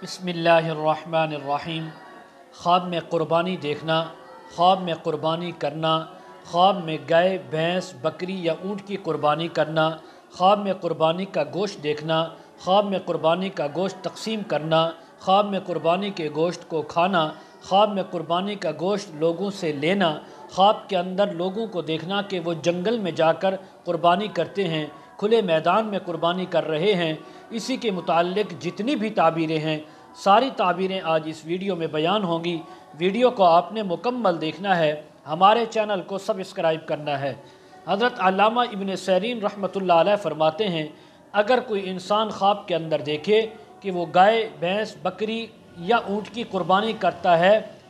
بسم اللہ الرحمن الرحیم۔ خواب میں قربانی دیکھنا، خواب میں قربانی کرنا، خواب میں گائے، بھینس، بکری یا اونٹ کی قربانی کرنا، خواب میں قربانی کا گوشت دیکھنا، خواب میں قربانی کا گوشت تقسیم کرنا، خواب میں قربانی کے گوشت کو کھانا، خواب میں قربانی کا گوشت لوگوں سے لینا، خواب کے اندر لوگوں کو دیکھنا کہ وہ جنگل میں جا کر قربانی کرتے ہیں، کھلے میدان میں قربانی کر رہے ہیں، اسی کے متعلق جتنی بھی تعبیریں ہیں ساری تعبیریں آج اس ویڈیو میں بیان ہوں گی۔ ویڈیو کو آپ نے مکمل دیکھنا ہے، ہمارے چینل کو سبسکرائب کرنا ہے۔ حضرت علامہ ابن سیرین رحمۃ اللہ علیہ فرماتے ہیں، اگر کوئی انسان خواب کے اندر دیکھے کہ وہ گائے، بھینس، بکری یا اونٹ کی قربانی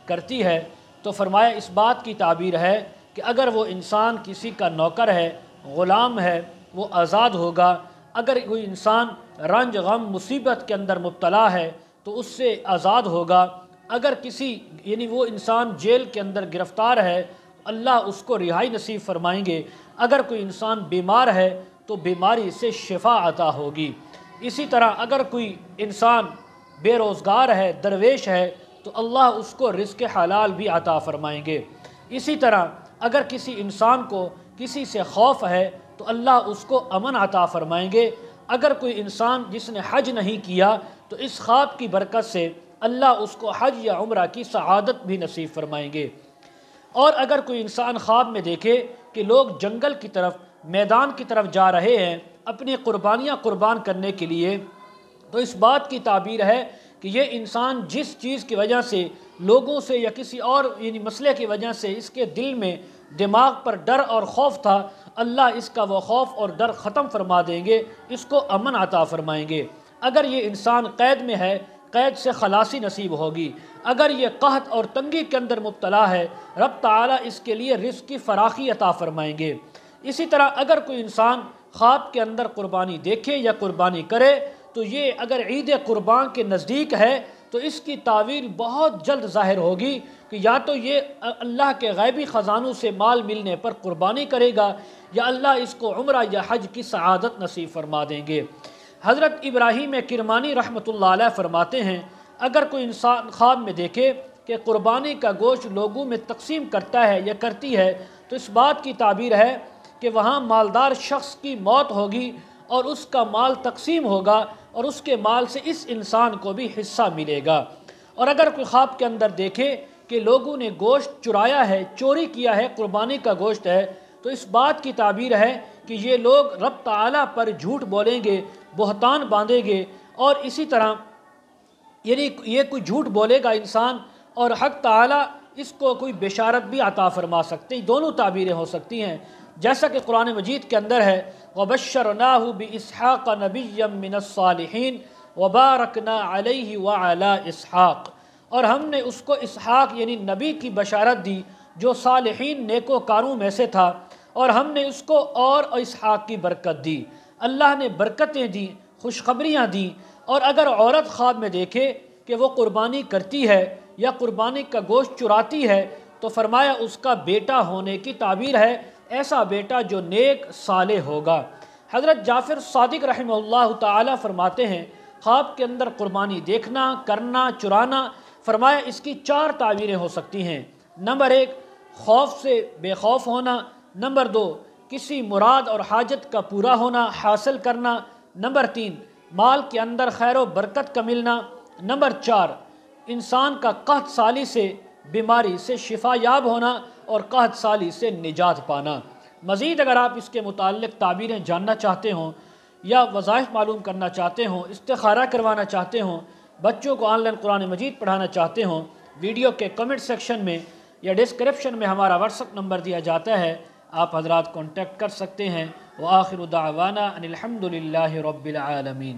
کرتی ہے تو فرمایا اس بات کی تعبیر ہے کہ اگر وہ انسان کسی کا نوکر ہے، غلام ہے، وہ آزاد ہوگا۔ اگر کوئی انسان رنج، غم، مصیبت کے اندر مبتلا ہے تو اس سے آزاد ہوگا۔ اگر وہ انسان جیل کے اندر گرفتار ہے اللہ اس کو رہائی نصیب فرمائیں گے۔ اگر کوئی انسان بیمار ہے تو بیماری سے شفا عطا ہوگی۔ اسی طرح اگر کوئی انسان بے روزگار ہے، درویش ہے تو اللہ اس کو رزق حلال بھی عطا فرمائیں گے۔ اسی طرح اگر کسی انسان کو کسی سے خوف ہے تو اللہ اس کو امن عطا فرمائیں گے۔ اگر کوئی انسان جس نے حج نہیں کیا تو اس خواب کی برکت سے اللہ اس کو حج یا عمرہ کی سعادت بھی نصیب فرمائیں گے۔ اور اگر کوئی انسان خواب میں دیکھے کہ لوگ جنگل کی طرف، میدان کی طرف جا رہے ہیں اپنی قربانیاں قربان کرنے کے لیے، تو اس بات کی تعبیر ہے کہ یہ انسان جس چیز کی وجہ سے لوگوں سے یا کسی اور مسئلے کی وجہ سے اس کے دل میں، دماغ پر ڈر اور خوف تھا، اللہ اس کا وہ خوف اور ڈر ختم فرما دیں گے، اس کو امن عطا فرمائیں گے۔ اگر یہ انسان قید میں ہے، قید سے خلاصی نصیب ہوگی۔ اگر یہ قحط اور تنگی کے اندر مبتلا ہے، رب تعالیٰ اس کے لیے رزق کی فراخی عطا فرمائیں گے۔ اسی طرح اگر کوئی انسان خواب کے اندر قربانی دیکھے یا قربانی کرے تو یہ اگر عید قربان کے نزدیک ہے تو اس کی تعویل بہت جلد ظاہر ہوگی کہ یا تو یہ اللہ کے غیبی خزانوں سے مال ملنے پر قربانی کرے گا یا اللہ اس کو عمرہ یا حج کی سعادت نصیب فرما دیں گے۔ حضرت ابراہیم کرمانی رحمۃ اللہ علیہ فرماتے ہیں، اگر کوئی انسان خواب میں دیکھے کہ قربانی کا گوشت لوگوں میں تقسیم کرتا ہے یا کرتی ہے تو اس بات کی تعبیر ہے کہ وہاں مالدار شخص کی موت ہوگی اور اس کا مال تقسیم ہوگا اور اس کے مال سے اس انسان کو بھی حصہ ملے گا۔ اور اگر کوئی خواب کے اندر دیکھے کہ لوگوں نے گوشت چرایا ہے، چوری کیا ہے، قربانی کا گوشت ہے، تو اس بات کی تعبیر ہے کہ یہ لوگ رب تعالیٰ پر جھوٹ بولیں گے، بہتان باندھیں گے، اور اسی طرح یہ کوئی جھوٹ بولے گا انسان اور حق تعالیٰ اس کو کوئی بشارت بھی عطا فرما سکتے ہیں۔ دونوں تعبیریں ہو سکتی ہیں، جیسا کہ قرآن مجید کے اندر ہے وَبَشَّرْنَاهُ بِإِسْحَاقَ نَبِيًّا مِّنَ الصَّالِحِينَ وَبَارَكْنَا عَلَيْهِ وَعَلَىٰ إِسْحَاقَ، اور ہم نے اس کو اسحاق یعنی نبی کی بشارت دی جو صالحین نیکوکاروں میں سے تھا، اور ہم نے اس کو اور اسحاق کی برکت دی۔ اللہ نے برکتیں دیں، خوشخبریاں دیں۔ اور اگر عورت خواب میں دیکھے کہ وہ قربانی کرتی ہے یا قربانی کا گوشت چراتی ہے تو فرمایا اس کا بیٹا ہونے کی تعبیر ہے، ایسا بیٹا جو نیک صالح ہوگا۔ حضرت جعفر صادق رحمہ اللہ تعالی فرماتے ہیں، خواب کے اندر قربانی دیکھنا، کرنا، چرانا، فرمایا اس کی 4 تعبیریں ہو سکتی ہیں۔ نمبر 1، خوف سے بے خوف ہونا۔ نمبر 2، کسی مراد اور حاجت کا پورا ہونا، حاصل کرنا۔ نمبر 3، مال کے اندر خیر و برکت کا ملنا۔ نمبر 4، انسان کا قحط سالی سے، بیماری سے شفا یاب ہونا اور قحط سالی سے نجات پانا۔ مزید اگر آپ اس کے متعلق تعبیریں جاننا چاہتے ہوں یا وظائف معلوم کرنا چاہتے ہوں، استخارہ کروانا چاہتے ہوں، بچوں کو آن لائن قرآن مجید پڑھانا چاہتے ہوں، ویڈیو کے کمنٹ سیکشن میں یا ڈسکرپشن میں ہمارا واٹس ایپ نمبر دیا جاتا ہے، آپ حضرات کانٹیکٹ کر سکتے ہیں۔ وآخر دعوانا ان الحمد للہ رب العالمین۔